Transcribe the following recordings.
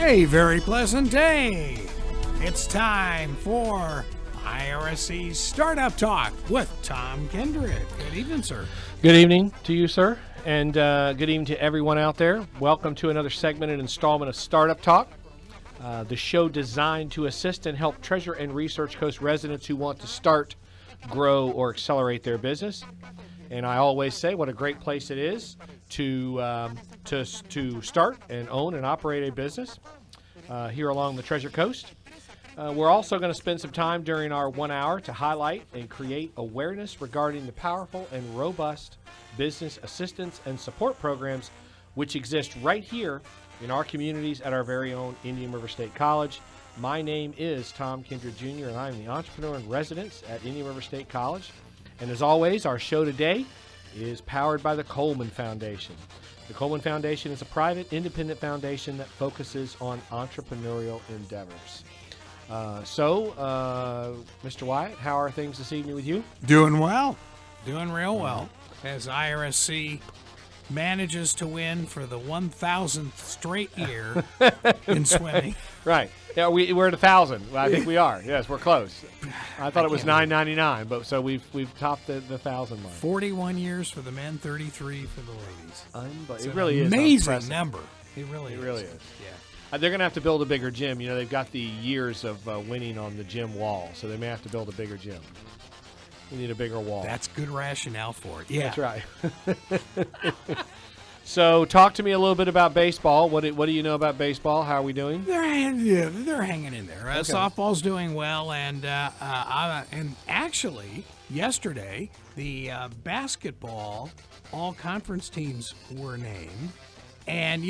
A very pleasant day. It's time for IRSC's Startup Talk with Tom Kendrick. Good evening, sir. Good evening to you, sir, and good evening to everyone out there. Welcome to another segment and installment of Startup Talk, the show designed to assist and help Treasure and Research Coast residents who want to start, grow, or accelerate their business. And I always say what a great place it is to start and own and operate a business here along the Treasure Coast. We're also going to spend some time during our 1 hour to highlight and create awareness regarding the powerful and robust business assistance and support programs which exist right here in our communities at our very own Indian River State College. My name is Tom Kendrick Jr., and I'm the entrepreneur in residence at Indian River State College. And as always, our show today is powered by the Coleman Foundation. The Coleman Foundation is a private, independent foundation that focuses on entrepreneurial endeavors. Mr. Wyatt, how are things this evening with you? Doing well. Doing real well. As IRSC manages to win for the 1,000th straight year in swimming. Right. Yeah, we're at 1,000. Well, I think we are. Yes, we're close. I thought it was 999, but so we've topped the 1,000 mark. 41 years for the men, 33 for the ladies. It really is amazing number. It really is. Yeah. They're going to have to build a bigger gym. You know, they've got the years of winning on the gym wall, so they may have to build a bigger gym. We need a bigger wall. That's good rationale for it. Yeah. That's right. So, talk to me a little bit about baseball. What do you know about baseball? How are we doing? They're hanging in there. Okay. Softball's doing well, and actually, yesterday, the basketball all-conference teams were named. And,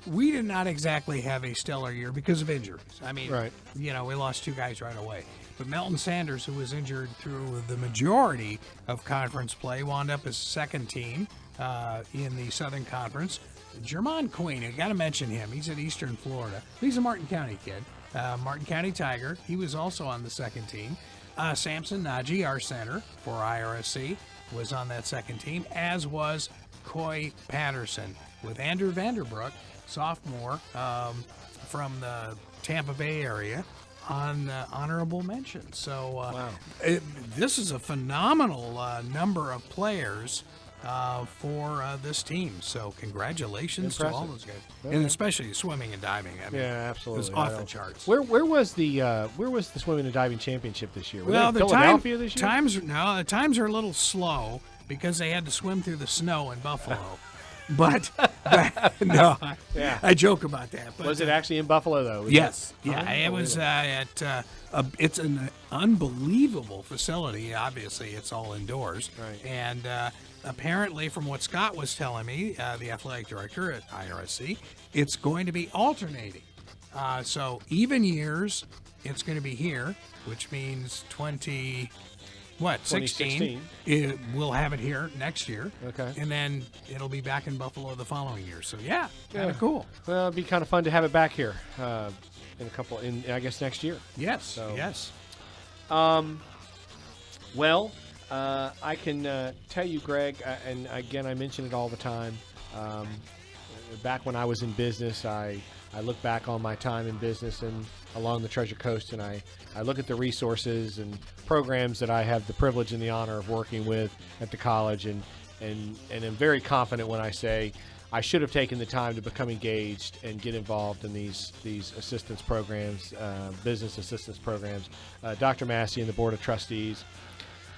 we did not exactly have a stellar year because of injuries. I mean, right. We lost two guys right away. But Melton Sanders, who was injured through the majority of conference play, wound up as second team in the Southern Conference. Jermon Queen, I got to mention him. He's at Eastern Florida. He's a Martin County kid. Martin County Tiger. He was also on the second team. Samson Najee, our center for IRSC, was on that second team, as was Coy Patterson, with Andrew Vanderbrook, sophomore from the Tampa Bay area, on honorable mention. So wow. This is a phenomenal number of players for this team. So congratulations to all those guys, and especially swimming and diving. I mean, yeah, absolutely. It was off the charts. Where was the swimming and diving championship this year? Well, the Philadelphia this year? The times are a little slow because they had to swim through the snow in Buffalo. But no, yeah. I joke about that. But, was it actually in Buffalo though? Yes, it was at. It's an unbelievable facility. Obviously, it's all indoors, right. And apparently, from what Scott was telling me, the athletic director at IRSC, it's going to be alternating. So even years, it's going to be here, which means 2016. We'll have it here next year. Okay. And then it'll be back in Buffalo the following year. So, yeah, kind of cool. Well, it'd be kind of fun to have it back here I guess, next year. Yes, so, yes. I can tell you, Greg, and again, I mention it all the time. Back when I was in business, I look back on my time in business and along the Treasure Coast, and I look at the resources and programs that I have the privilege and the honor of working with at the college, and am very confident when I say I should have taken the time to become engaged and get involved in these assistance programs, business assistance programs. Dr. Massey and the Board of Trustees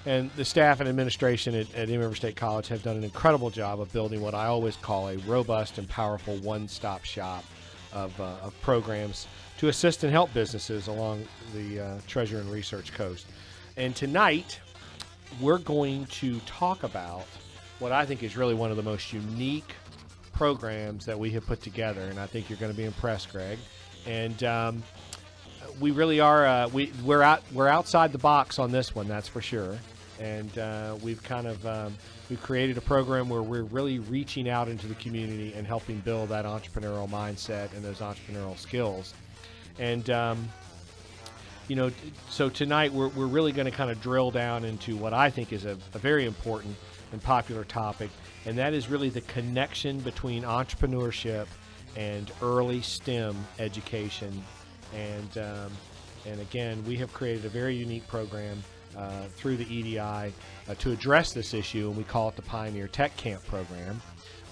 and the staff and administration at Indian River State College have done an incredible job of building what I always call a robust and powerful one-stop shop of programs to assist and help businesses along the Treasure and Research Coast. And tonight, we're going to talk about what I think is really one of the most unique programs that we have put together, and I think you're going to be impressed, Greg. And we really are. We're outside the box on this one, that's for sure. And we've created a program where we're really reaching out into the community and helping build that entrepreneurial mindset and those entrepreneurial skills. And so tonight we're really going to kind of drill down into what I think is a very important and popular topic, and that is really the connection between entrepreneurship and early STEM education. And again, we have created a very unique program through the EDI to address this issue, and we call it the Pioneer Tech Camp program,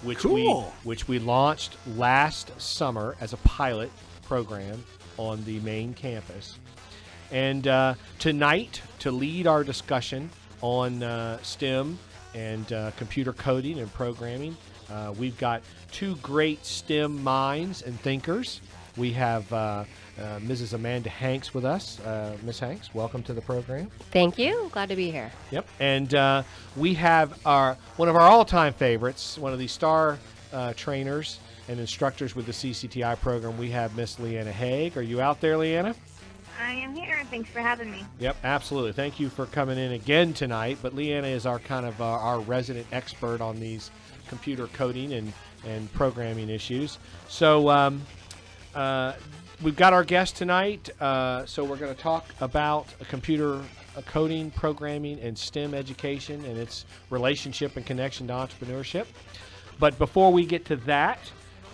which we launched last summer as a pilot program on the main campus. And tonight, to lead our discussion on STEM and computer coding and programming, we've got two great STEM minds and thinkers. We have Mrs. Amanda Hanks with us. Ms. Hanks, welcome to the program. Thank you. Glad to be here. Yep. And we have one of our all-time favorites, one of the star trainers and instructors with the CCTI program. We have Miss Leanna Haig. Are you out there, Leanna? I am here. Thanks for having me. Yep, absolutely. Thank you for coming in again tonight. But Leanna is our kind of our resident expert on these computer coding and programming issues. So we've got our guest tonight. So we're going to talk about computer coding, programming, and STEM education and its relationship and connection to entrepreneurship. But before we get to that,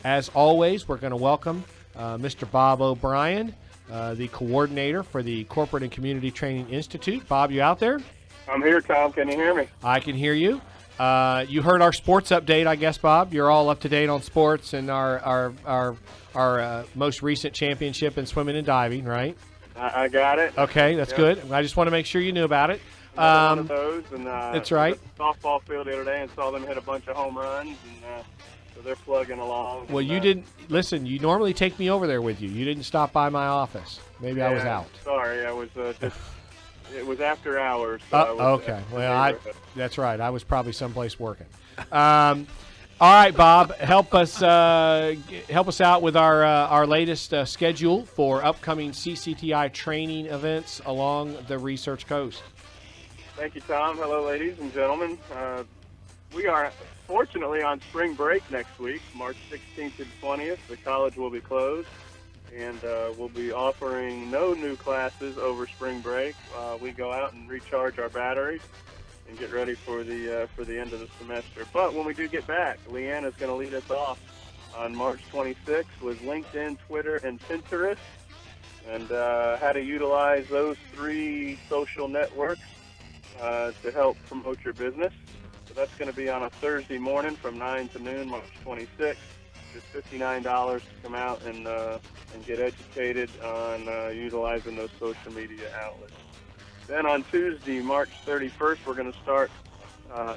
as always, we're going to welcome Mr. Bob O'Brien, the coordinator for the Corporate and Community Training Institute. Bob, you out there? I'm here, Tom. Can you hear me? I can hear you. You heard our sports update, I guess, Bob. You're all up to date on sports and our most recent championship in swimming and diving, right? I got it. Okay, that's good. I just want to make sure you knew about it. One of those, and that's right. I was at the softball field the other day and saw them hit a bunch of home runs, and so they're plugging along. Well, you didn't listen. You normally take me over there with you. You didn't stop by my office. Maybe I was out. Sorry, I was just. It was after hours. So okay. Well, that's right. I was probably someplace working. All right, Bob, help us out with our latest schedule for upcoming CCTI training events along the Research Coast. Thank you, Tom. Hello, ladies and gentlemen. We are fortunately on spring break next week, March 16th to the 20th. The college will be closed, and we'll be offering no new classes over spring break. We go out and recharge our batteries and get ready for the end of the semester. But when we do get back, Leanna's going to lead us off on March 26th with LinkedIn, Twitter, and Pinterest, and how to utilize those three social networks to help promote your business. So that's going to be on a Thursday morning from 9 to noon, March 26th. It's $59 to come out and get educated on utilizing those social media outlets. Then on Tuesday, March 31st, we're going to start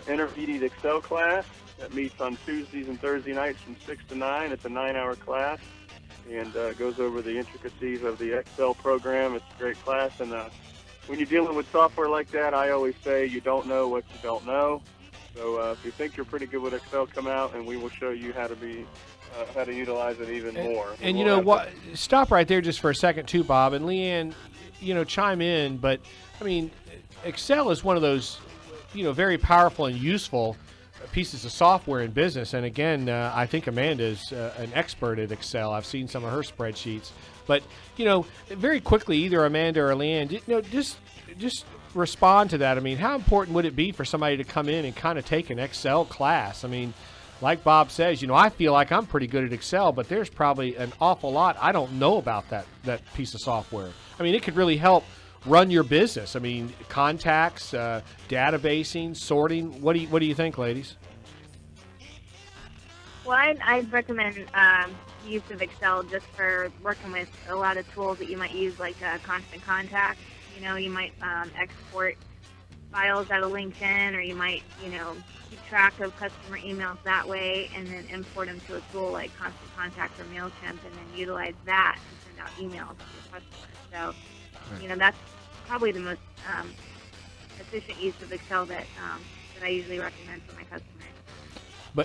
Intermediate Excel class that meets on Tuesdays and Thursday nights from 6 to 9. It's a 9-hour class and goes over the intricacies of the Excel program. It's a great class, and when you're dealing with software like that, I always say you don't know what you don't know. So if you think you're pretty good with Excel, come out and we will show you how to utilize it even more. And you know what? Stop right there just for a second too, Bob. And Leanne, chime in. But I mean, Excel is one of those, very powerful and useful pieces of software in business. And again, I think Amanda's an expert at Excel. I've seen some of her spreadsheets. But very quickly, either Amanda or Leanne, just respond to that. I mean, how important would it be for somebody to come in and kind of take an Excel class? I mean, like Bob says, I feel like I'm pretty good at Excel, but there's probably an awful lot I don't know about that piece of software. I mean, it could really help run your business. I mean, contacts, databasing, sorting. What do you think, ladies? Well, I'd recommend use of Excel just for working with a lot of tools that you might use, like Constant Contact. You might export files out of LinkedIn, or you might, keep track of customer emails that way, and then import them to a tool like Constant Contact or MailChimp, and then utilize that to send out emails to your customers. So, that's probably the most efficient use of Excel that I usually recommend for my customers.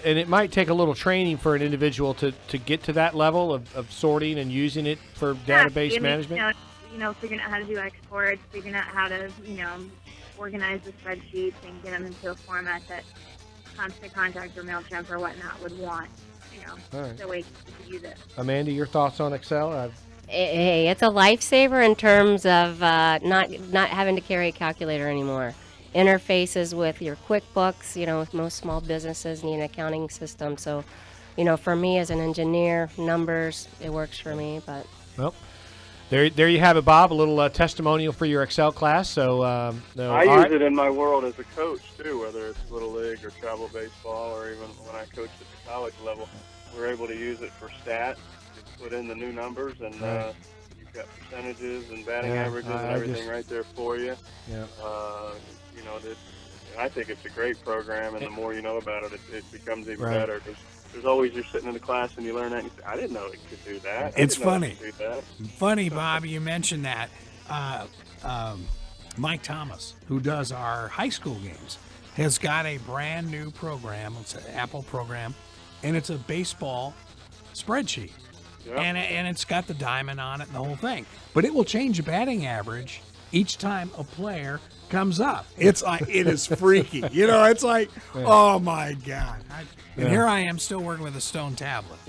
And it might take a little training for an individual to get to that level of sorting and using it for database management. Figuring out how to do exports, figuring out how to, organize the spreadsheets and get them into a format that Constant Contact or MailChimp or whatnot would want. Right. The way to use it. Amanda, your thoughts on Excel? Hey, it's a lifesaver in terms of not having to carry a calculator anymore. Interfaces with your QuickBooks, with most small businesses need an accounting system. So for me as an engineer, numbers, it works for me. But Well, there you have it, Bob. A little testimonial for your Excel class. So I use it in my world as a coach too, whether it's Little League or travel baseball, or even when I coach at the college level. We're able to use it for stats, to put in the new numbers, and you've got percentages and batting averages and everything right there for you. Yeah. I think it's a great program, and the more you know about it, it becomes even better. There's always, you're sitting in the class and you learn that, and you say, I didn't know it could do that. It's funny. Funny, Bob, you mentioned that. Mike Thomas, who does our high school games, has got a brand new program. It's an Apple program, and it's a baseball spreadsheet. Yep. And it's got the diamond on it and the whole thing. But it will change the batting average each time a player comes up. It's like, it is freaky. It's like, oh my God. And here I am still working with a stone tablet.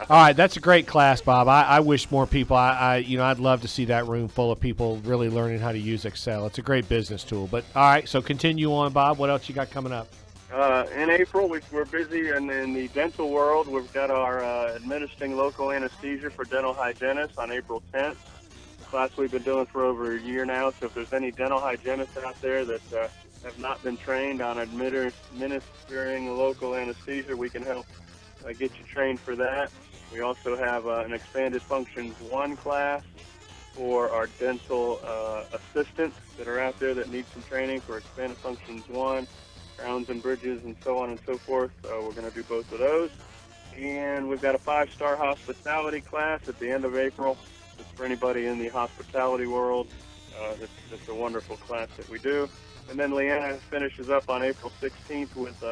All right, that's a great class, Bob. I wish more people. I'd love to see that room full of people really learning how to use Excel. It's a great business tool. But all right, so continue on, Bob. What else you got coming up? In April, we're busy in the dental world. We've got our administering local anesthesia for dental hygienists on April 10th. Class we've been doing for over a year now. So if there's any dental hygienists out there that have not been trained on administering local anesthesia, we can help get you trained for that. We also have an expanded functions 1 class for our dental assistants that are out there that need some training for expanded functions 1, crowns and bridges, and so on and so forth. We're going to do both of those. And we've got a 5-star hospitality class at the end of April. It's for anybody in the hospitality world. It's a wonderful class that we do. And then Leanna finishes up on April 16th with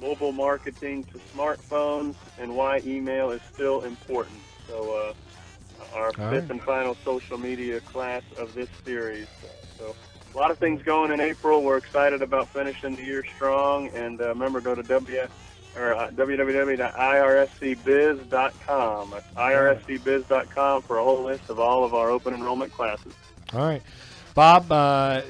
mobile marketing to smartphones and why email is still important. So our fifth and final social media class of this series. So a lot of things going in April. We're excited about finishing the year strong. And remember, go to www.irscbiz.com. That's irscbiz.com for a whole list of all of our open enrollment classes. All right. Bob,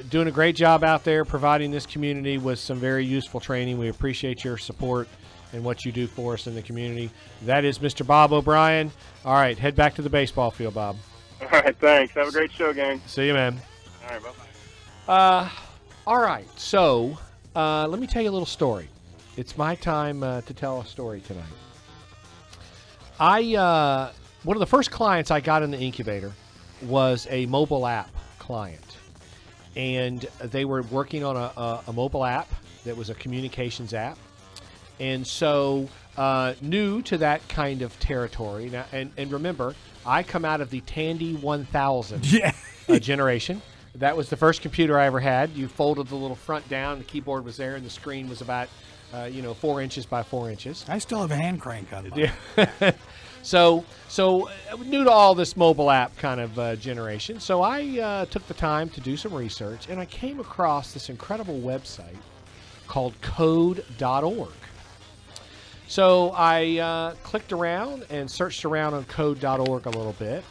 doing a great job out there providing this community with some very useful training. We appreciate your support and what you do for us in the community. That is Mr. Bob O'Brien. All right, head back to the baseball field, Bob. All right, thanks. Have a great show, gang. See you, man. All right, bye-bye. All right, so let me tell you a little story. It's my time to tell a story tonight. One of the first clients I got in the incubator was a mobile app client. And they were working on a mobile app that was a communications app. And so new to that kind of territory. Now, and remember, I come out of the Tandy 1000 generation. That was the first computer I ever had. You folded the little front down, the keyboard was there, and the screen was about 4 inches by 4 inches. I still have a hand crank on it. Yeah. So new to all this mobile app kind of generation. So I took the time to do some research, and I came across this incredible website called code.org. So I clicked around and searched around on code.org a little bit.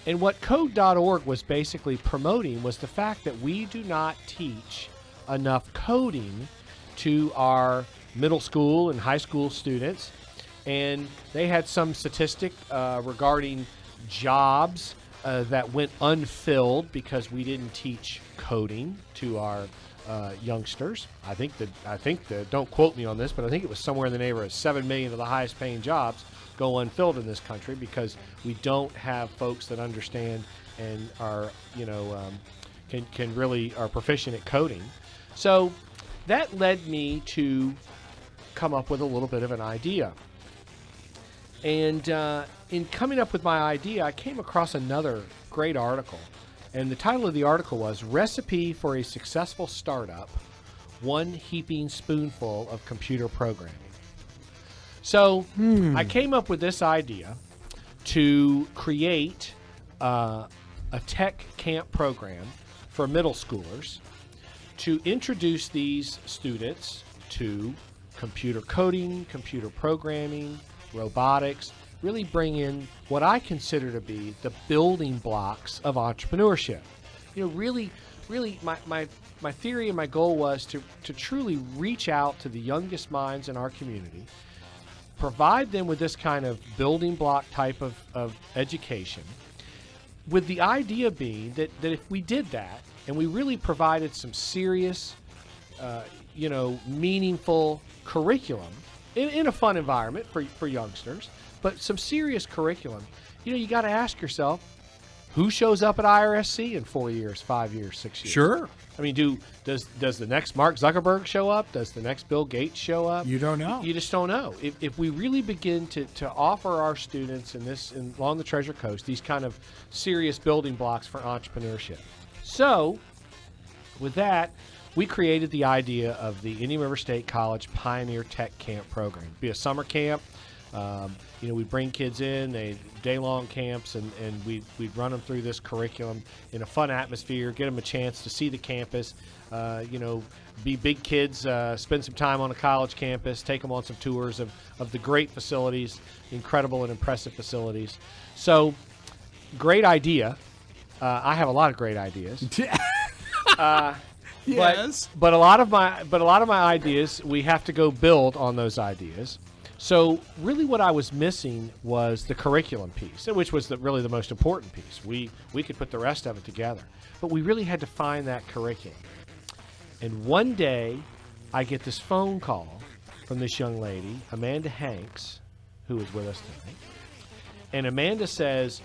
And what code.org was basically promoting was the fact that we do not teach enough coding to our middle school and high school students. And they had some statistic regarding jobs that went unfilled because we didn't teach coding to our youngsters. I think that don't quote me on this, but I think it was somewhere in the neighborhood of 7 million of the highest paying jobs go unfilled in this country because we don't have folks that understand and are can really are proficient at coding. So that led me to come up with a little bit of an idea. And in coming up with my idea, I came across another great article. And the title of the article was Recipe for a Successful Startup, 1 Heaping Spoonful of Computer Programming. So I came up with this idea to create a tech camp program for middle schoolers to introduce these students to computer coding, computer programming, robotics, really bring in what I consider to be the building blocks of entrepreneurship. Really my theory and my goal was to truly reach out to the youngest minds in our community provide them with this kind of building block type of education, with the idea being that if we did that and we really provided some serious, meaningful curriculum in a fun environment for youngsters, but some serious curriculum, you got to ask yourself, who shows up at IRSC in 4 years, 5 years, 6 years? Sure. I mean, does the next Mark Zuckerberg show up? Does the next Bill Gates show up? You don't know. You just don't know. If we really begin to offer our students along the Treasure Coast these kind of serious building blocks for entrepreneurship. So, with that, we created the idea of the Indian River State College Pioneer Tech Camp program. It'd be a summer camp. We bring kids in, day-long camps, and we'd run them through this curriculum in a fun atmosphere, get them a chance to see the campus, be big kids, spend some time on a college campus, take them on some tours of the great facilities, incredible and impressive facilities. So, great idea. I have a lot of great ideas. Yes. But a lot of my ideas, we have to go build on those ideas. So really what I was missing was the curriculum piece, which was really the most important piece. We could put the rest of it together, but we really had to find that curriculum. And one day I get this phone call from this young lady, Amanda Hanks, who is with us tonight. And Amanda says,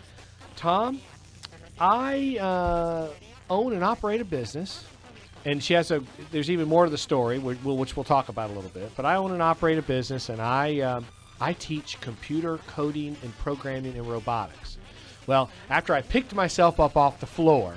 Tom, I own and operate a business. And she has there's even more to the story, which we'll talk about a little bit. But I own and operate a business, and I teach computer coding and programming and robotics. Well, after I picked myself up off the floor,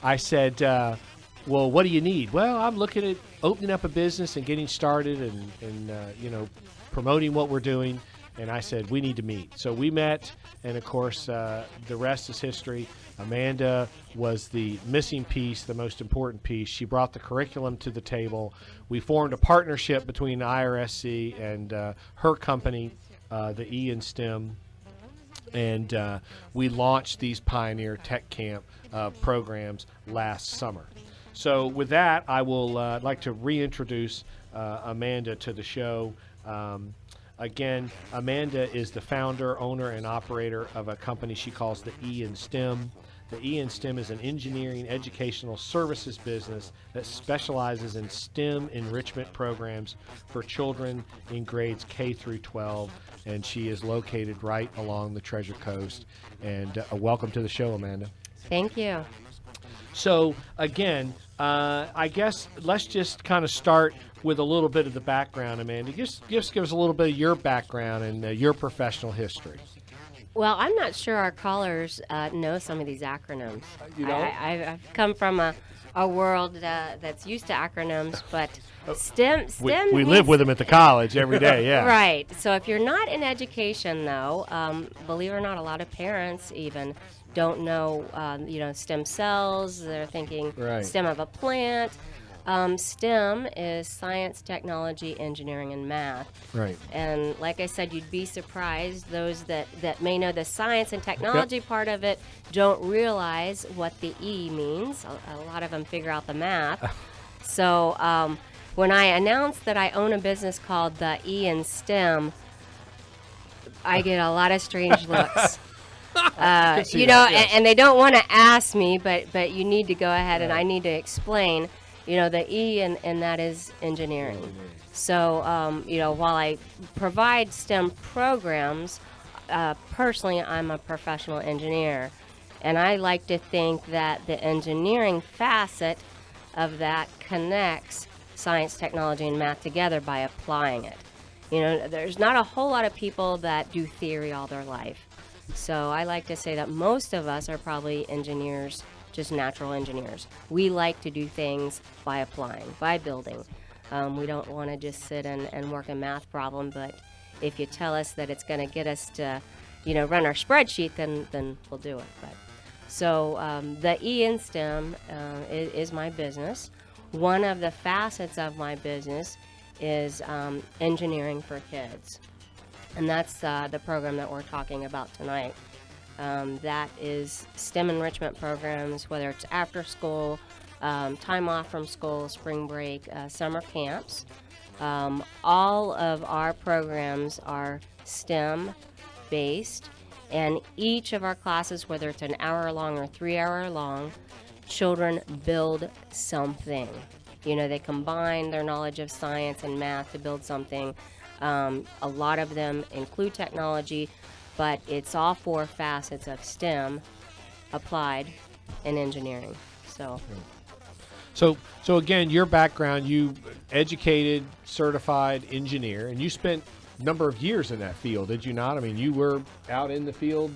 I said, well, what do you need? Well, I'm looking at opening up a business and getting started and promoting what we're doing. And I said, we need to meet. So we met, and of course, the rest is history. Amanda was the missing piece, the most important piece. She brought the curriculum to the table. We formed a partnership between IRSC and her company, the E in STEM, and we launched these Pioneer Tech Camp programs last summer. So with that, I will like to reintroduce Amanda to the show. Again, Amanda is the founder, owner, and operator of a company she calls the E in STEM. The E in STEM is an engineering educational services business that specializes in STEM enrichment programs for children in grades K through 12, and she is located right along the Treasure Coast. And welcome to the show, Amanda. Thank you. So, again, I guess let's just kind of start with a little bit of the background, Amanda. Just give us a little bit of your background and your professional history. Well, I'm not sure our callers know some of these acronyms. You know? I've come from a world that's used to acronyms, but STEM we live with them at the college every day, yeah. Right. So if you're not in education, though, believe it or not, a lot of parents even don't know, stem cells. They're thinking Right. stem of a plant. STEM is science, technology, engineering, and math. Right. And like I said, you'd be surprised. Those that may know the science and technology part of it don't realize what the E means. A lot of them figure out the math. So when I announced that I own a business called the E in STEM, I get a lot of strange looks. And they don't want to ask me, but you need to go ahead and I need to explain. The E and that is engineering. So, while I provide STEM programs, personally, I'm a professional engineer. And I like to think that the engineering facet of that connects science, technology, and math together by applying it. There's not a whole lot of people that do theory all their life. So I like to say that most of us are probably engineers, just natural engineers. We like to do things by applying, by building. We don't want to just sit and work a math problem, but if you tell us that it's going to get us to, run our spreadsheet, then we'll do it. So the E in STEM is my business. One of the facets of my business is engineering for kids. And that's the program that we're talking about tonight. That is STEM enrichment programs, whether it's after school, time off from school, spring break, summer camps. All of our programs are STEM based, and each of our classes, whether it's an hour long or 3 hour long, children build something. You know, they combine their knowledge of science and math to build something. A lot of them include technology, but it's all 4 facets of STEM, applied, and engineering. So again, your background, you educated, certified engineer, and you spent a number of years in that field, did you not? I mean, you were out in the field.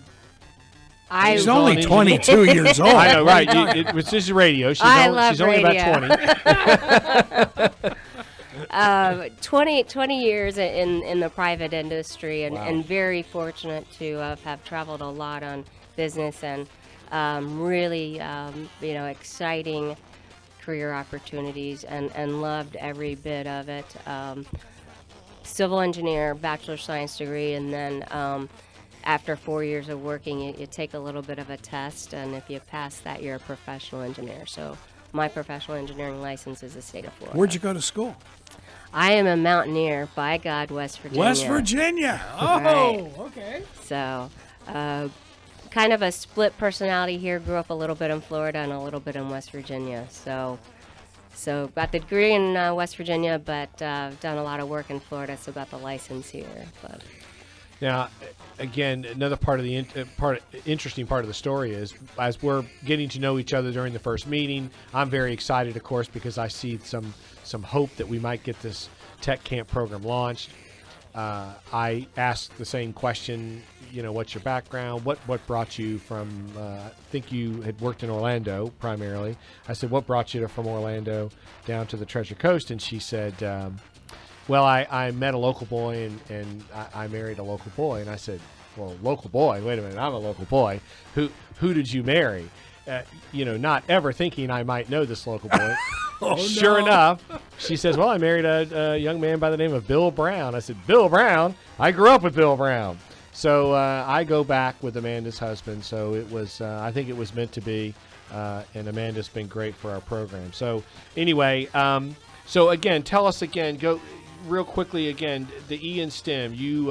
She's only 22 years old. I know, right? This is radio. She's only about 20. 20 years in the private industry, and, Wow. and very fortunate to have traveled a lot on business and really exciting career opportunities, and loved every bit of it. Civil engineer, bachelor of science degree, and then after 4 years of working, you take a little bit of a test, and if you pass that, you're a professional engineer. So my professional engineering license is the state of Florida. Where'd you go to school? I am a mountaineer, by God, West Virginia. West Virginia. Oh, Right. okay. So, kind of a split personality here. Grew up a little bit in Florida and a little bit in West Virginia. So got the degree in West Virginia, but done a lot of work in Florida, so got the license here. But Now, again, another part of the interesting part of the story is, as we're getting to know each other during the first meeting, I'm very excited, of course, because I see some hope that we might get this tech camp program launched. I asked the same question, what's your background? What brought you from, I think you had worked in Orlando primarily. I said, what brought you from Orlando down to the Treasure Coast? And she said, well, I met a local boy and I married a local boy. And I said, well, local boy, wait a minute, I'm a local boy. Who did you marry? Not ever thinking I might know this local boy. Sure enough, she says, well, I married a young man by the name of Bill Brown. I said, Bill Brown? I grew up with Bill Brown. So I go back with Amanda's husband. So it was, I think it was meant to be. And Amanda's been great for our program. So anyway, so again, tell us again, go real quickly again, the E in STEM, you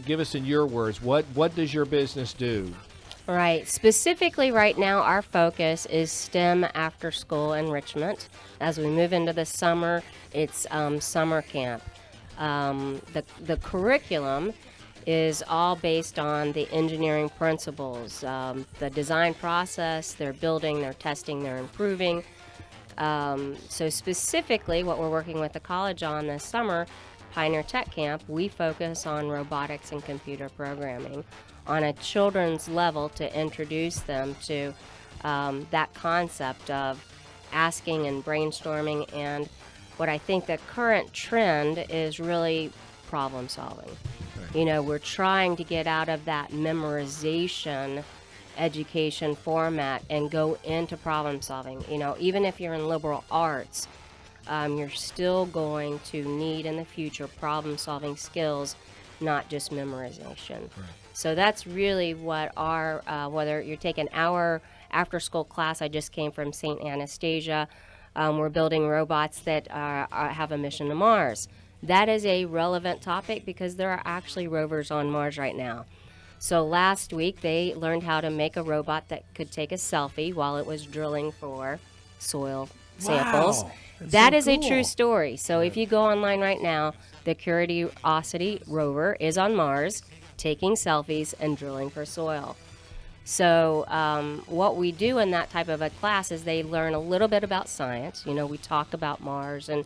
give us in your words, what does your business do? Right. Specifically right now, our focus is STEM after school enrichment. As we move into the summer, it's summer camp. The curriculum is all based on the engineering principles, the design process, their building, their testing, their improving. So specifically what we're working with the college on this summer, Pioneer Tech Camp, we focus on robotics and computer programming on a children's level to introduce them to that concept of asking and brainstorming, and what I think the current trend is really problem solving. Right. We're trying to get out of that memorization education format and go into problem solving. Even if you're in liberal arts, you're still going to need in the future problem solving skills, not just memorization. Right. So that's really what our, whether you're taking our after school class, I just came from St. Anastasia, we're building robots that have a mission to Mars. That is a relevant topic because there are actually rovers on Mars right now. So last week they learned how to make a robot that could take a selfie while it was drilling for soil samples. Wow, that so is cool. a true story. So if you go online right now, the Curiosity rover is on Mars taking selfies and drilling for soil. So what we do in that type of a class is they learn a little bit about science. We talk about Mars and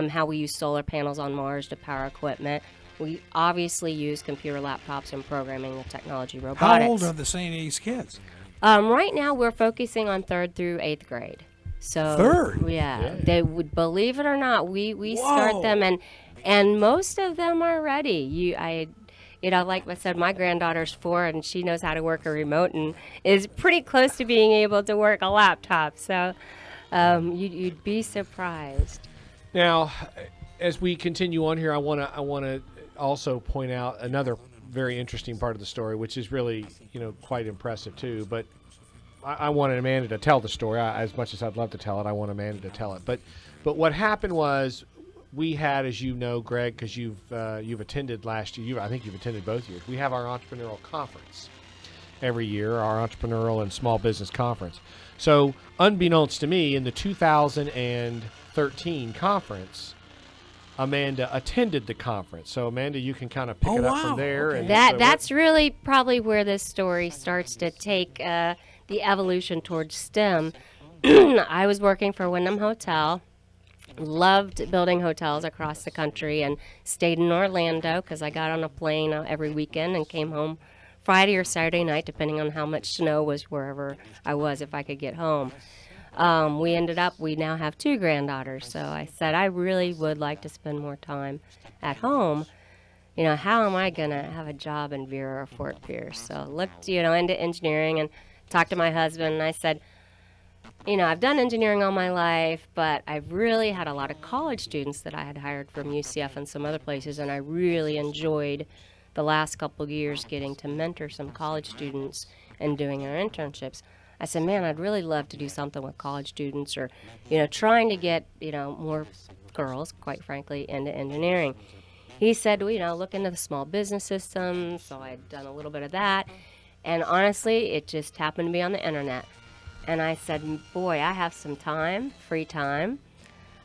how we use solar panels on Mars to power equipment. We obviously use computer laptops and programming and technology robotics. How old are the St. A's kids? Right now we're focusing on 3rd through 8th grade. So 3rd? Yeah. They would, believe it or not, we start them, and most of them are ready. Like I said, my granddaughter's 4 and she knows how to work a remote and is pretty close to being able to work a laptop. So you'd be surprised. Now, as we continue on here, I want to also point out another very interesting part of the story, which is really quite impressive too. But I wanted Amanda to tell the story. As much as I'd love to tell it, I want Amanda to tell it. But what happened was, we had, as you know, Greg, because you've attended last year. I think you've attended both years. We have our entrepreneurial conference every year, our entrepreneurial and small business conference. So, unbeknownst to me, in the 2013 conference, Amanda attended the conference. So, Amanda, you can kind of pick it up from there. Okay. And That's really probably where this story starts to take the evolution towards STEM. I was working for Wyndham Hotel, loved building hotels across the country, and stayed in Orlando because I got on a plane every weekend and came home Friday or Saturday night, depending on how much snow was wherever I was, if I could get home. We now have 2 granddaughters, so I said I really would like to spend more time at home. You know, how am I going to have a job in Vera or Fort Pierce? So looked, into engineering and talked to my husband, and I said, I've done engineering all my life, but I've really had a lot of college students that I had hired from UCF and some other places, and I really enjoyed the last couple of years getting to mentor some college students and doing their internships. I said, man, I'd really love to do something with college students, or, trying to get, more girls, quite frankly, into engineering. He said, look into the small business system. So I'd done a little bit of that. And honestly, it just happened to be on the internet. And I said, boy, I have some time, free time.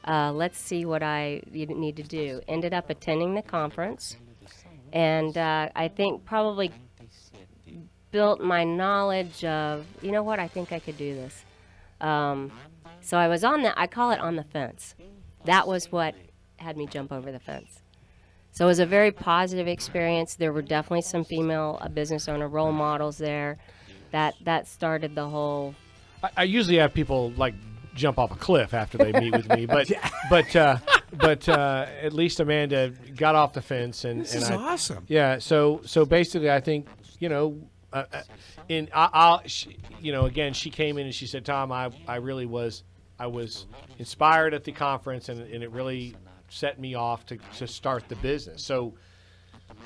Let's see what I need to do. Ended up attending the conference. And I think probably built my knowledge of, I think I could do this. So I was I call it on the fence. That was what had me jump over the fence. So it was a very positive experience. There were definitely some female business owner role models there. That started the whole. I usually have people jump off a cliff after they meet with me, but at least Amanda got off the fence, and This is awesome. Yeah. So basically, I think again, she came in and she said, Tom, I was inspired at the conference, and it really set me off to start the business. So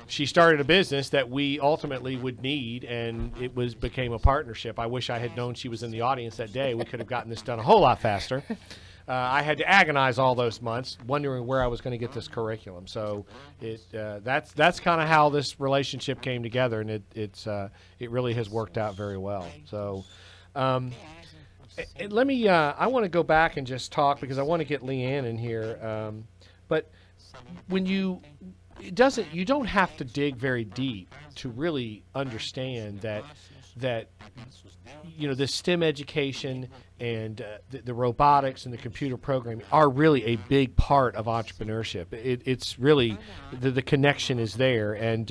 she started a business that we ultimately would need, and it became a partnership. I wish I had known she was in the audience that day. We could have gotten this done a whole lot faster. I had to agonize all those months, wondering where I was going to get this curriculum. So that's kind of how this relationship came together, and it really has worked out very well. So let me. I want to go back and just talk, because I want to get Leanne in here. But when you don't have to dig very deep to really understand that this STEM education and the robotics and the computer programming are really a big part of entrepreneurship. It's really the connection is there, and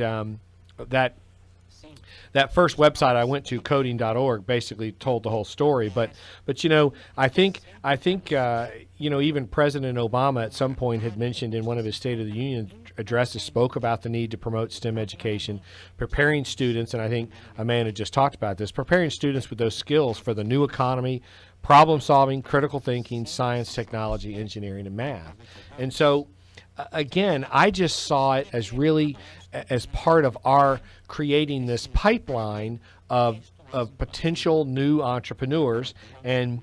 that first website I went to, coding.org, basically told the whole story. But I think even President Obama at some point had mentioned in one of his State of the Union addresses, spoke about the need to promote STEM education, preparing students, and I think Amanda just talked about this, preparing students with those skills for the new economy, problem solving, critical thinking, science, technology, engineering, and math. And so again, I just saw it as really as part of our creating this pipeline of potential new entrepreneurs. And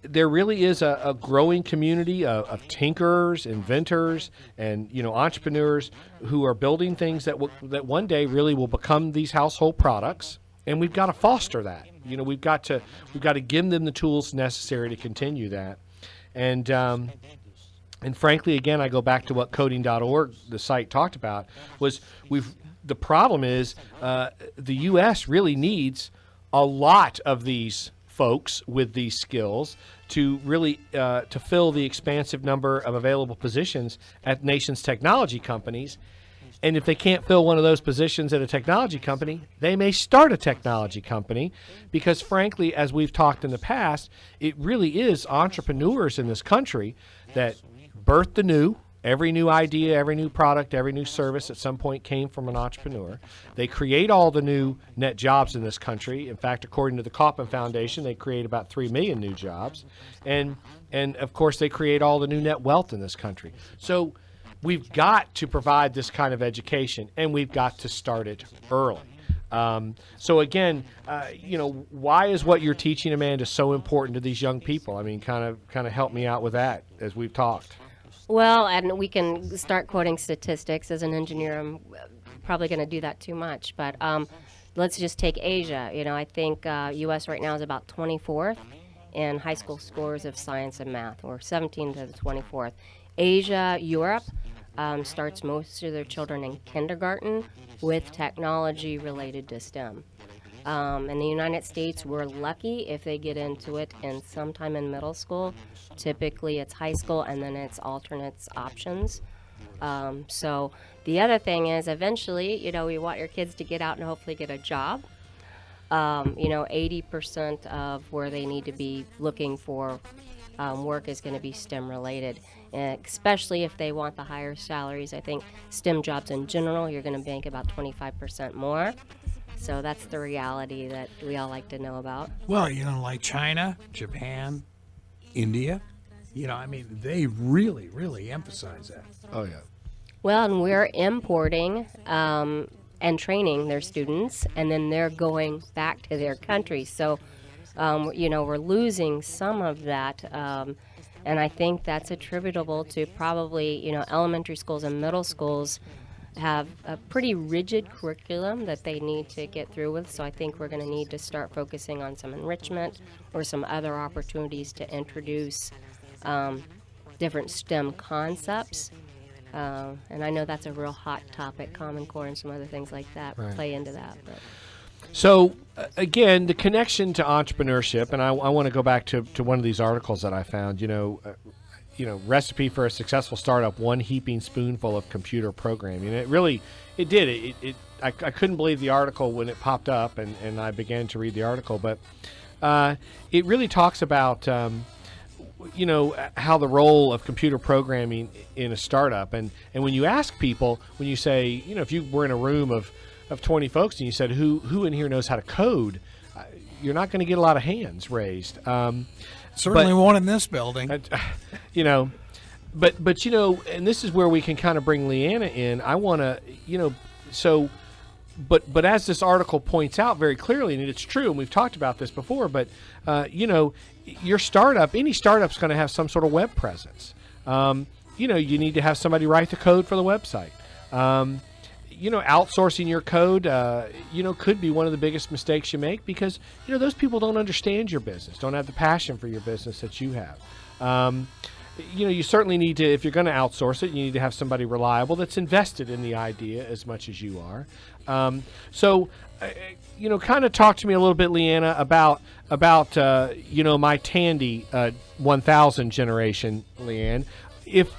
there really is a growing community of tinkerers, inventors, and entrepreneurs who are building things that one day really will become these household products. And we've got to foster that. We've got to give them the tools necessary to continue that. And frankly, again, I go back to what coding.org, the site, talked about, was the problem is the U.S. really needs a lot of these folks with these skills to really to fill the expansive number of available positions at nation's technology companies. And if they can't fill one of those positions at a technology company, they may start a technology company, because frankly, as we've talked in the past, it really is entrepreneurs in this country that birth the new. Every new idea, every new product, every new service at some point came from an entrepreneur. They create all the new net jobs in this country. In fact, according to the Kauffman Foundation, they create about 3 million new jobs. And of course, they create all the new net wealth in this country. So we've got to provide this kind of education, and we've got to start it early. So again, why is what you're teaching, Amanda, so important to these young people? I mean, kind of help me out with that as we've talked. Well, and we can start quoting statistics. As an engineer, I'm probably going to do that too much, but let's just take Asia. I think U.S. right now is about 24th in high school scores of science and math. We're 17th to the 24th. Asia, Europe, starts most of their children in kindergarten with technology related to STEM. In the United States, we're lucky if they get into it in sometime in middle school. Typically, it's high school, and then it's alternates options. So the other thing is, eventually, we want your kids to get out and hopefully get a job. 80% of where they need to be looking for work is going to be STEM related, especially if they want the higher salaries. I think STEM jobs in general, you're going to bank about 25% more. So that's the reality that we all like to know about. Well, like China, Japan, India, they really, really emphasize that. Oh, yeah. Well, and we're importing and training their students, and then they're going back to their countries. So, we're losing some of that. And I think that's attributable to probably, elementary schools and middle schools have a pretty rigid curriculum that they need to get through with. So I think we're going to need to start focusing on some enrichment or some other opportunities to introduce different STEM concepts. And I know that's a real hot topic. Common Core and some other things like that play into that. But. So, again, the connection to entrepreneurship, and I want to go back to one of these articles that I found, recipe for a successful startup, one heaping spoonful of computer programming. And it did. I couldn't believe the article when it popped up, and I began to read the article. But it really talks about, how the role of computer programming in a startup. And when you ask people, when you say, if you were in a room of 20 folks and you said, who in here knows how to code, you're not going to get a lot of hands raised. Certainly one in this building. But and this is where we can kind of bring Leanna in. I want to, but as this article points out very clearly, and it's true, and we've talked about this before, but, your startup, any startup's going to have some sort of web presence. You need to have somebody write the code for the website. Outsourcing your code, could be one of the biggest mistakes you make because, those people don't understand your business, don't have the passion for your business that you have. You certainly need to, if you're going to outsource it, you need to have somebody reliable that's invested in the idea as much as you are. Kind of talk to me a little bit, Leanna, about my Tandy 1000 generation, Leanne. If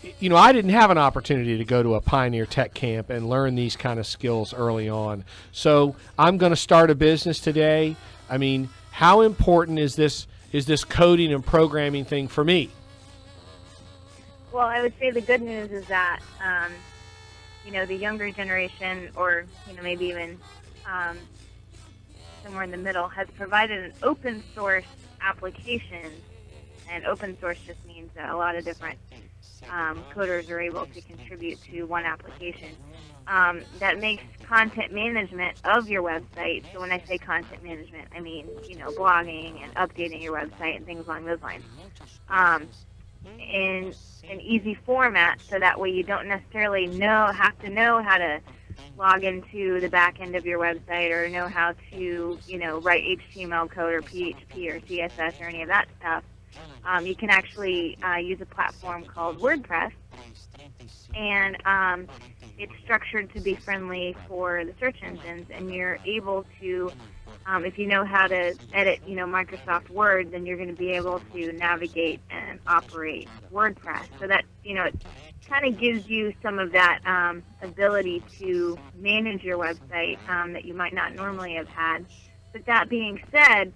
I didn't have an opportunity to go to a Pioneer Tech Camp and learn these kind of skills early on. So I'm going to start a business today. I mean, how important is this coding and programming thing for me? Well, I would say the good news is that, the younger generation, or, maybe even somewhere in the middle, has provided an open source application. And open source just means that a lot of different coders are able to contribute to one application that makes content management of your website. So when I say content management, I mean, blogging and updating your website and things along those lines. In an easy format, so that way you don't necessarily have to know how to log into the back end of your website or know how to, write HTML code or PHP or CSS or any of that stuff. You can actually use a platform called WordPress, and it's structured to be friendly for the search engines, and you're able to, if you know how to edit, Microsoft Word, then you're going to be able to navigate and operate WordPress. So that, it kind of gives you some of that ability to manage your website that you might not normally have had. But that being said,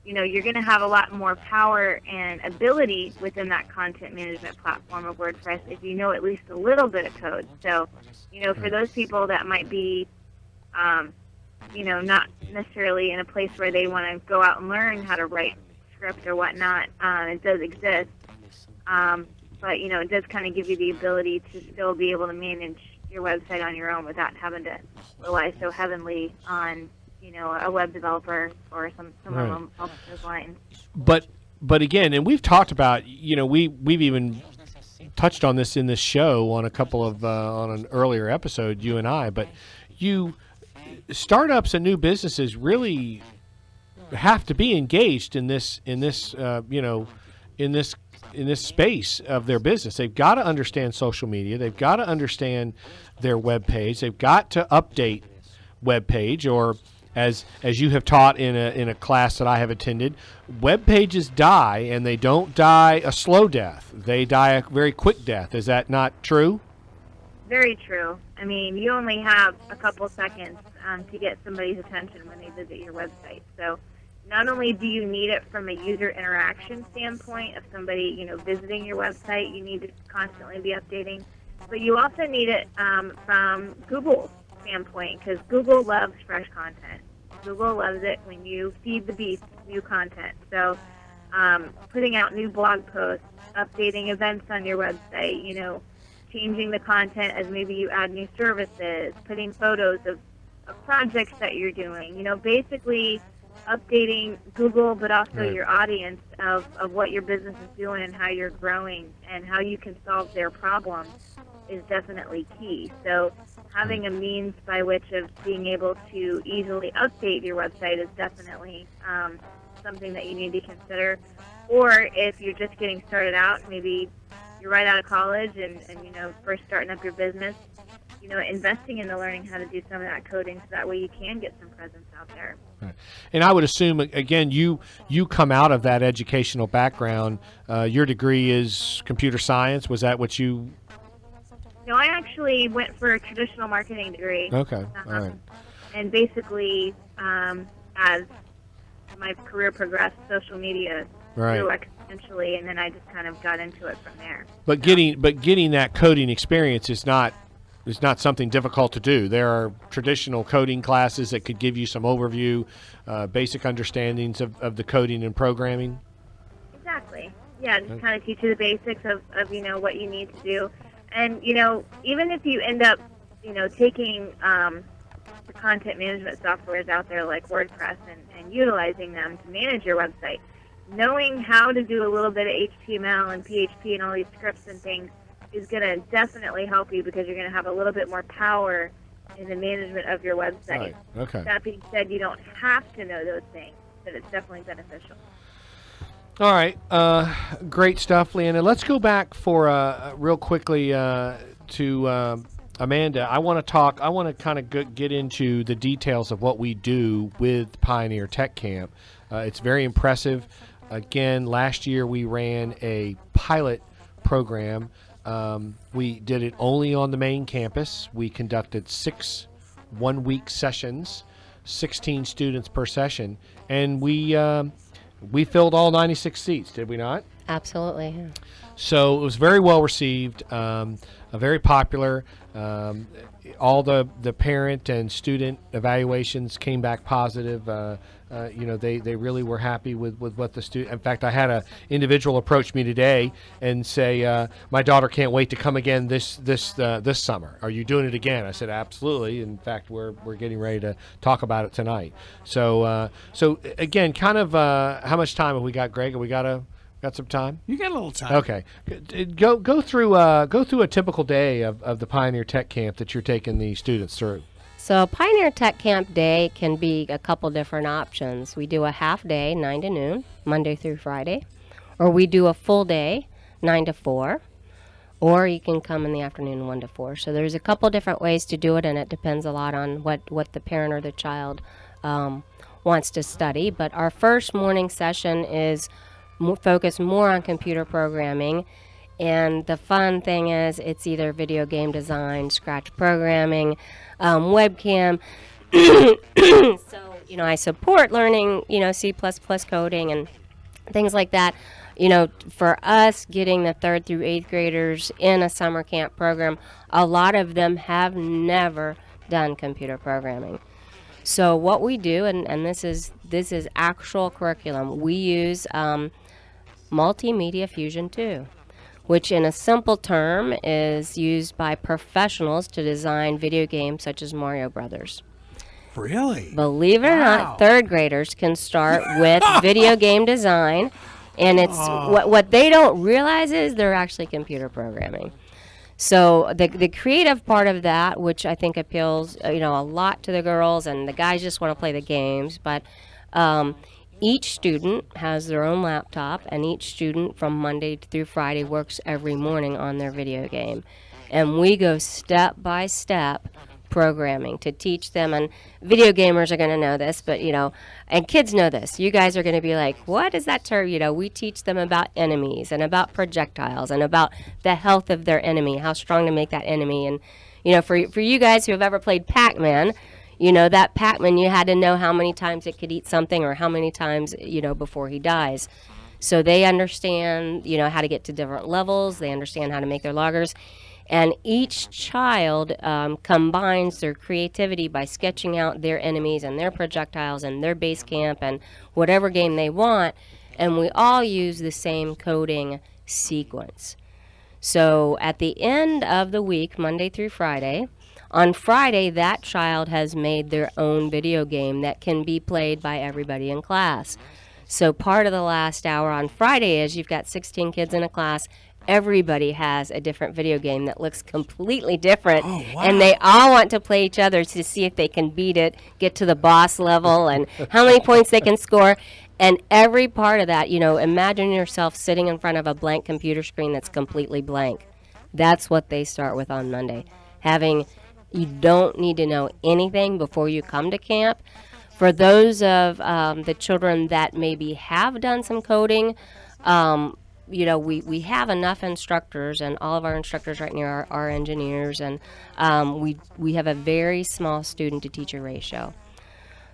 you're going to have a lot more power and ability within that content management platform of WordPress if you know at least a little bit of code. So, for those people that might be, not necessarily in a place where they want to go out and learn how to write script or whatnot, it does exist. But, it does kind of give you the ability to still be able to manage your website on your own without having to rely so heavily on a web developer or someone along those lines. But again, and we've talked about, we've even touched on this in this show on a couple of on an earlier episode, you and I, but startups and new businesses really have to be engaged in this space of their business. They've got to understand social media. They've got to understand their web page. They've got to update web page, or as you have taught in a class that I have attended, web pages die, and they don't die a slow death. They die a very quick death. Is that not true? Very true. I mean, you only have a couple seconds to get somebody's attention when they visit your website. So not only do you need it from a user interaction standpoint of somebody, visiting your website, you need to constantly be updating, but you also need it from Google's standpoint, because Google loves fresh content. Google loves it when you feed the beast new content. So putting out new blog posts, updating events on your website, changing the content as maybe you add new services, putting photos of projects that you're doing, basically updating Google, but also your audience of what your business is doing and how you're growing and how you can solve their problems is definitely key. So having a means by which of being able to easily update your website is definitely something that you need to consider. Or if you're just getting started out, maybe you're right out of college and first starting up your business, investing into learning how to do some of that coding so that way you can get some presence out there. Right. And I would assume, again, you come out of that educational background. Your degree is computer science. Was that what you... No, I actually went for a traditional marketing degree. Okay, all right. And basically, as my career progressed, social media grew exponentially, and then I just kind of got into it from there. But getting that coding experience is not something difficult to do. There are traditional coding classes that could give you some overview, basic understandings of the coding and programming. Exactly. Yeah, just kind of teach you the basics of what you need to do. And, even if you end up, taking the content management softwares out there like WordPress and utilizing them to manage your website, knowing how to do a little bit of HTML and PHP and all these scripts and things is going to definitely help you, because you're going to have a little bit more power in the management of your website. Right. Okay. That being said, you don't have to know those things, but it's definitely beneficial. All right. Great stuff, Leanna. Let's go back for real quickly to Amanda. I want to kind of get into the details of what we do with Pioneer Tech Camp. It's very impressive. Again, last year we ran a pilot program. We did it only on the main campus. We conducted 6 one-week sessions, 16 students per session, and we filled all 96 seats, did we not? Absolutely. Yeah. So it was very well received, very popular. All the parent and student evaluations came back positive. They really were happy with what the student. In fact, I had an individual approach me today and say, "My daughter can't wait to come again this summer. Are you doing it again?" I said, "Absolutely. In fact, we're getting ready to talk about it tonight." So again, kind of how much time have we got, Greg? Have we got some time? You got a little time. Okay. Go through a typical day of the Pioneer Tech Camp that you're taking the students through. So Pioneer Tech Camp Day can be a couple different options. We do a half day, 9 to noon, Monday through Friday, or we do a full day, 9 to 4, or you can come in the afternoon, 1 to 4. So there's a couple different ways to do it, and it depends a lot on what the parent or the child wants to study. But our first morning session is focused more on computer programming. And the fun thing is it's either video game design, Scratch programming, webcam. So, I support learning, C++ coding and things like that. For us, getting the 3rd through 8th graders in a summer camp program, a lot of them have never done computer programming. So what we do, and this is actual curriculum, we use Multimedia Fusion 2. Which in a simple term is used by professionals to design video games such as Mario Brothers. Really? Believe it or not, 3rd graders can start with video game design And it's what they don't realize is they're actually computer programming. So the creative part of that, which I think appeals, a lot to the girls, and the guys just want to play the games. But each student has their own laptop, and each student from Monday through Friday works every morning on their video game. And we go step by step programming to teach them, and video gamers are going to know this, but and kids know this. You guys are going to be like, what is that term? We teach them about enemies and about projectiles and about the health of their enemy, how strong to make that enemy. And for you guys who have ever played Pac-Man, that Pac-Man, you had to know how many times it could eat something or how many times before he dies. So they understand how to get to different levels. They understand how to make their loggers. And each child combines their creativity by sketching out their enemies and their projectiles and their base camp and whatever game they want. And we all use the same coding sequence. So at the end of the week, Monday through Friday, on Friday, that child has made their own video game that can be played by everybody in class. So part of the last hour on Friday is you've got 16 kids in a class. Everybody has a different video game that looks completely different, and they all want to play each other to see if they can beat it, get to the boss level, and how many points they can score. And every part of that, imagine yourself sitting in front of a blank computer screen that's completely blank. That's what they start with on Monday. You don't need to know anything before you come to camp. For those of the children that maybe have done some coding, we have enough instructors, and all of our instructors right now are engineers, and we have a very small student-to-teacher ratio.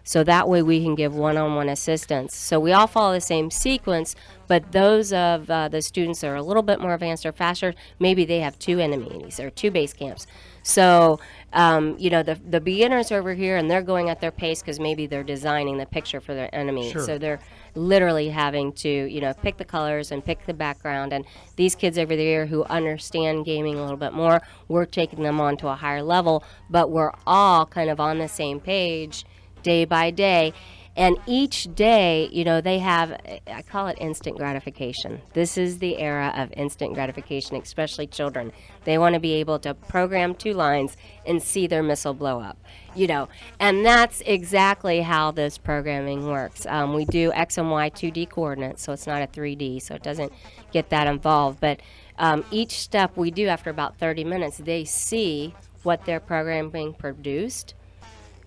So that way we can give one-on-one assistance. So we all follow the same sequence, but those of the students that are a little bit more advanced or faster, maybe they have 2 enemies or 2 base camps. So, the beginners over here, and they're going at their pace because maybe they're designing the picture for their enemy. Sure. So they're literally having to, pick the colors and pick the background. And these kids over there who understand gaming a little bit more, we're taking them on to a higher level, but we're all kind of on the same page day by day. And each day, they have, I call it instant gratification. This is the era of instant gratification, especially children. They want to be able to program 2 lines and see their missile blow up, And that's exactly how this programming works. We do X and Y 2D coordinates, so it's not a 3D, so it doesn't get that involved. But each step we do after about 30 minutes, they see what their programming produced.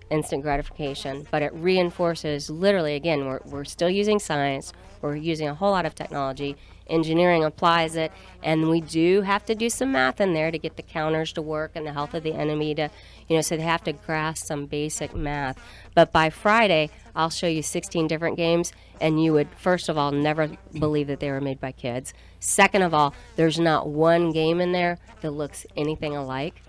Instant gratification, but it reinforces literally, again, we're still using science, we're using a whole lot of technology, engineering applies it, and we do have to do some math in there to get the counters to work and the health of the enemy to, so they have to grasp some basic math. But by Friday, I'll show you 16 different games, and you would, first of all, never believe that they were made by kids. Second of all, there's not one game in there that looks anything alike.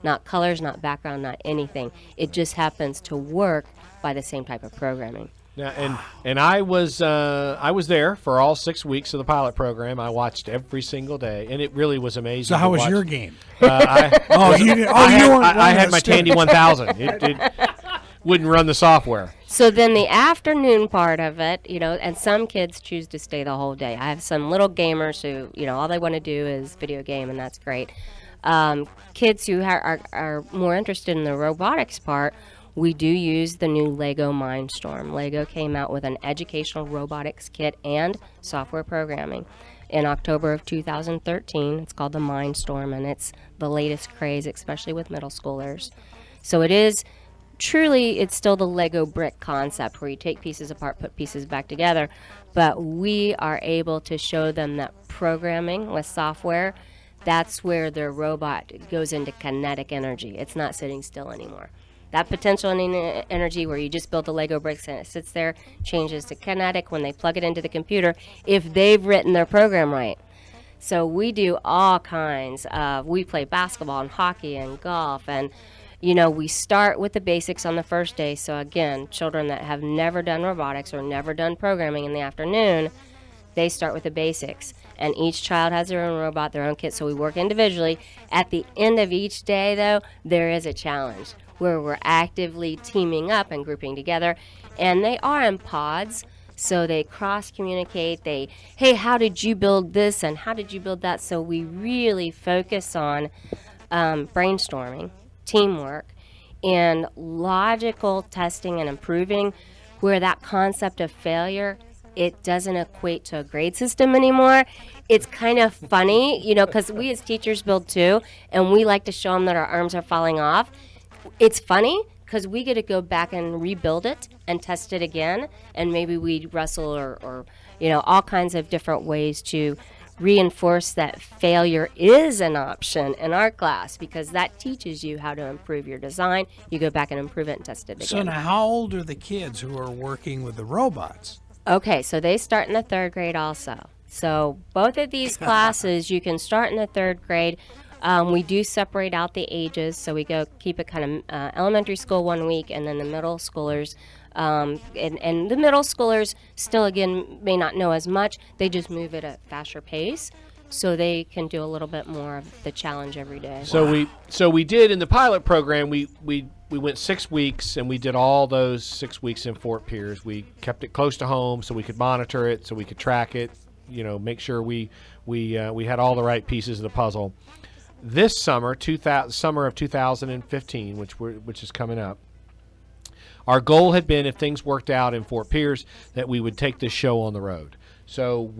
Not colors, not background, not anything. It just happens to work by the same type of programming. Yeah, and I was there for all 6 weeks of the pilot program. I watched every single day, and it really was amazing. So how was your game? I had my Tandy 1000. It wouldn't run the software. So then the afternoon part of it, and some kids choose to stay the whole day. I have some little gamers who, all they want to do is video game, and that's great. Kids who are more interested in the robotics part, we do use the new Lego Mindstorm. Lego came out with an educational robotics kit and software programming in October of 2013. It's called the Mindstorm, and it's the latest craze, especially with middle schoolers. So it is truly, it's still the Lego brick concept where you take pieces apart, put pieces back together, but we are able to show them that programming with software, that's where their robot goes into kinetic energy. It's not sitting still anymore. That potential energy where you just build the Lego bricks and it sits there changes to kinetic when they plug it into the computer if they've written their program right. So we do all kinds of, we play basketball and hockey and golf, and we start with the basics on the first day. So again, children that have never done robotics or never done programming in the afternoon, they start with the basics. And each child has their own robot, their own kit, so we work individually. At the end of each day, though, there is a challenge where we're actively teaming up and grouping together. And they are in pods, So they cross communicate. Hey, how did you build this and how did you build that? So we really focus on brainstorming, teamwork, and logical testing and improving, where that concept of failure, it doesn't equate to a grade system anymore. It's kind of funny, because we as teachers build too, and we like to show them that our arms are falling off. It's funny because we get to go back and rebuild it and test it again, and maybe we wrestle or all kinds of different ways to reinforce that failure is an option in our class, because that teaches you how to improve your design. You go back and improve it and test it again. So now how old are the kids who are working with the robots? Okay, so they start in the 3rd grade also. So both of these classes, you can start in the 3rd grade. We do separate out the ages, so we go keep it kind of elementary school 1 week, and then the middle schoolers. And the middle schoolers still, again, may not know as much. They just move at a faster pace, so they can do a little bit more of the challenge every day. So we did in the pilot program. We went 6 weeks, and we did all those 6 weeks in Fort Pierce. We kept it close to home so we could monitor it, so we could track it. Make sure we had all the right pieces of the puzzle. This summer, summer of 2015, which is coming up, our goal had been, if things worked out in Fort Pierce, that we would take this show on the road. So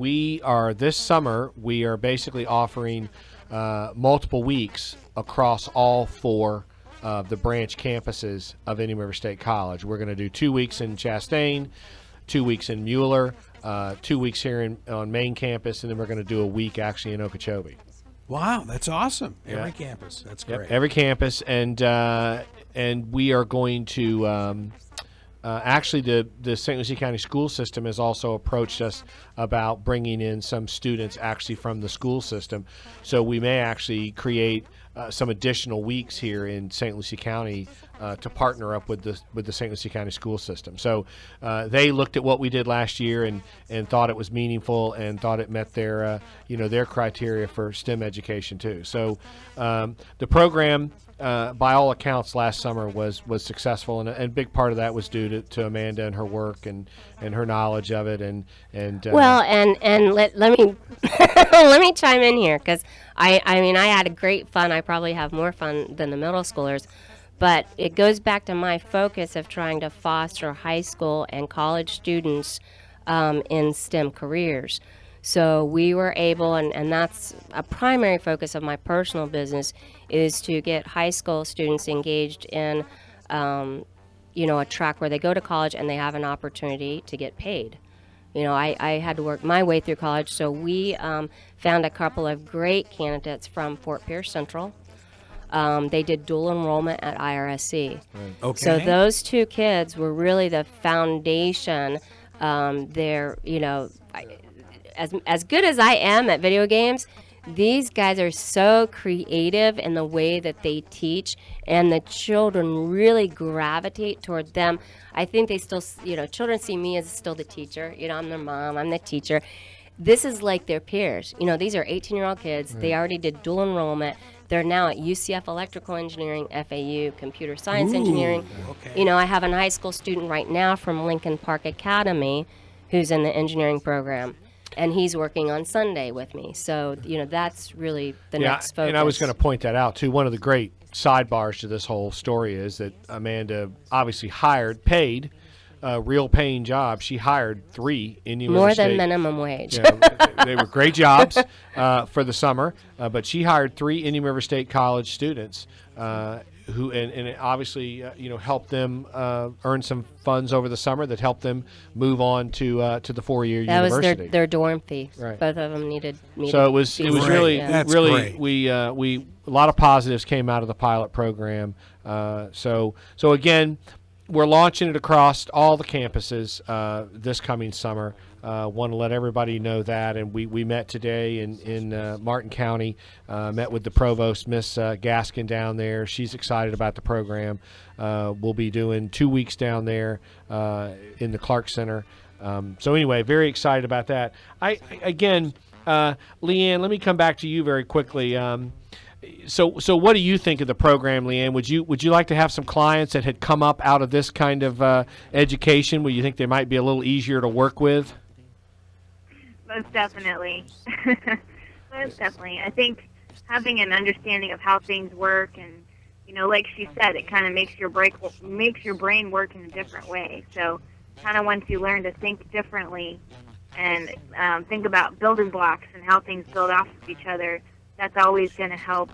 this summer, we are basically offering multiple weeks across all 4 of the branch campuses of Indian River State College. We're going to do 2 weeks in Chastain, 2 weeks in Mueller, 2 weeks here on main campus, and then we're going to do a week actually in Okeechobee. Wow, that's awesome. Every campus. That's great. Yep, every campus, and we are going to actually the St. Lucie County school system has also approached us about bringing in some students actually from the school system. So we may actually create some additional weeks here in St. Lucie County to partner up with the St. Lucie County school system. So they looked at what we did last year and thought it was meaningful and thought it met their their criteria for STEM education too. So the program, by all accounts, last summer was successful, and a big part of that was due to Amanda and her work and her knowledge of it. And let me let me chime in here, because I mean I had great fun. I probably have more fun than the middle schoolers, but it goes back to my focus of trying to foster high school and college students in STEM careers. So we were able, and that's a primary focus of my personal business, is to get high school students engaged in, a track where they go to college and they have an opportunity to get paid. I had to work my way through college, so we found a couple of great candidates from Fort Pierce Central. They did dual enrollment at IRSC. Right. Okay. So those 2 kids were really the foundation. As good as I am at video games, these guys are so creative in the way that they teach, and the children really gravitate toward them. I think they still, children see me as still the teacher. I'm their mom, I'm the teacher. This is like their peers. These are 18-year-old kids. Right. They already did dual enrollment. They're now at UCF Electrical Engineering, FAU Computer Science Engineering. Okay. I have a high school student right now from Lincoln Park Academy who's in the engineering program, and he's working on Sunday with me. So, that's really the next focus. And I was going to point that out, too. One of the great sidebars to this whole story is that Amanda obviously paid a real paying job. She hired 3 Indian River State. More than minimum wage. They were great jobs for the summer, but she hired 3 Indian River State College students who and obviously helped them earn some funds over the summer that helped them move on to the 4-year university. That was their dorm fee. Right. Both of them needed. So it was really That's really great. we a lot of positives came out of the pilot program. So again, we're launching it across all the campuses this coming summer. Want to let everybody know that, and we met today in Martin County, met with the provost, Miss Gaskin, down there. She's excited about the program. We'll be doing 2 weeks down there in the Clark Center. So anyway, very excited about that. Leanne, let me come back to you very quickly. So what do you think of the program, Leanne? Would you like to have some clients that had come up out of this kind of education where you think they might be a little easier to work with? Most definitely. Most definitely. I think having an understanding of how things work, and like she said, it kind of makes your brain work in a different way. So kind of once you learn to think differently and think about building blocks and how things build off of each other, that's always going to help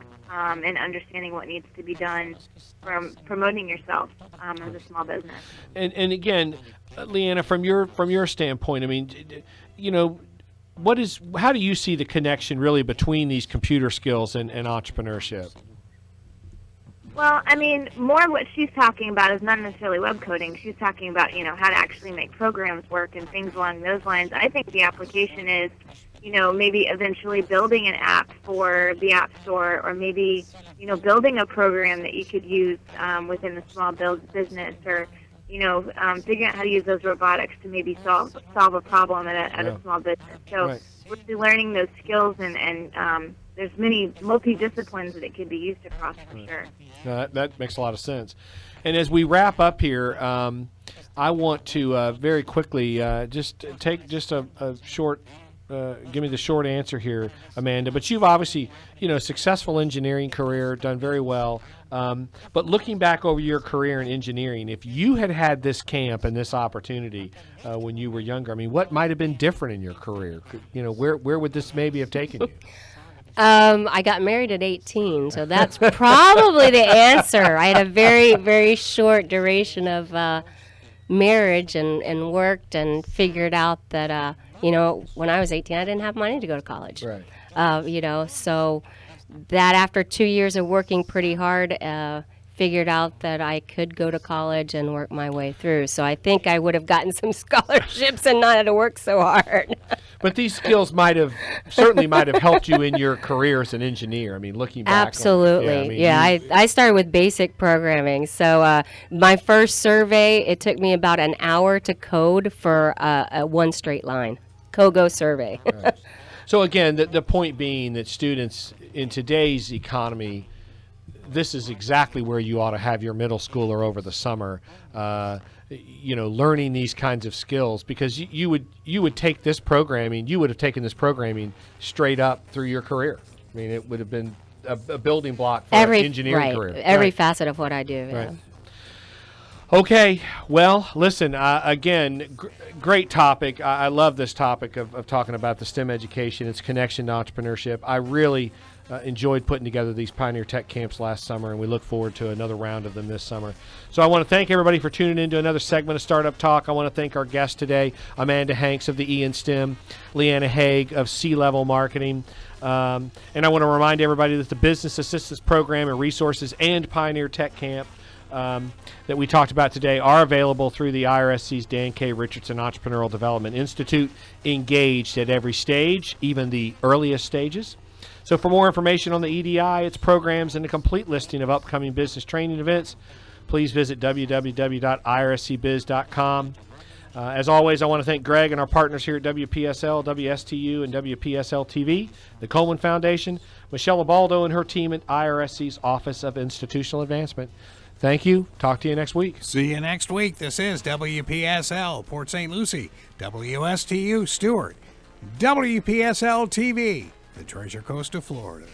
in understanding what needs to be done from promoting yourself as a small business. And again, Leanna, from your standpoint, I mean, how do you see the connection really between these computer skills and entrepreneurship? Well, I mean, more what she's talking about is not necessarily web coding. She's talking about, how to actually make programs work and things along those lines. I think the application is, maybe eventually building an app for the App Store, or maybe, building a program that you could use within a small business, or, figuring out how to use those robotics to maybe solve a problem at a small business. So we're learning those skills, and there's many multidisciplines that it can be used across for sure. No, that makes a lot of sense. And as we wrap up here, I want to very quickly just take a short, give me the short answer here, Amanda. But you've obviously, successful engineering career, done very well. But looking back over your career in engineering, if you had this camp and this opportunity when you were younger, I mean, what might have been different in your career? Where would this maybe have taken you? I got married at 18, so that's probably the answer. I had a very, very short duration of marriage and worked and figured out that, when I was 18, I didn't have money to go to college. Right. So that after 2 years of working pretty hard, figured out that I could go to college and work my way through. So I think I would have gotten some scholarships and not had to work so hard. But these skills certainly might have helped you in your career as an engineer. I mean, looking back. Absolutely. I started with basic programming. So my first survey, it took me about an hour to code for a one straight line. Kogo survey. Right. So again, the point being that students in today's economy, this is exactly where you ought to have your middle schooler over the summer, learning these kinds of skills, because you would take this programming, you would have taken this programming straight up through your career. I mean, it would have been a building block for an engineering career. Every facet of what I do. Right. Yeah. Okay, well, listen, again, great topic. I love this topic of talking about the STEM education, its connection to entrepreneurship. I really enjoyed putting together these Pioneer Tech camps last summer, and we look forward to another round of them this summer. So I want to thank everybody for tuning in to another segment of Startup Talk. I want to thank our guests today, Amanda Hanks of the E in STEM, Leanna Haig of C-Level Marketing. And I want to remind everybody that the Business Assistance Program and resources and Pioneer Tech Camp that we talked about today are available through the IRSC's Dan K. Richardson Entrepreneurial Development Institute, engaged at every stage, even the earliest stages. So for more information on the EDI, its programs, and a complete listing of upcoming business training events, please visit www.irscbiz.com. As always, I want to thank Greg and our partners here at WPSL, WSTU, and WPSL TV, the Coleman Foundation, Michelle Abaldo and her team at IRSC's Office of Institutional Advancement. Thank you. Talk to you next week. See you next week. This is WPSL, Port St. Lucie, WSTU, Stewart, WPSL TV, the Treasure Coast of Florida.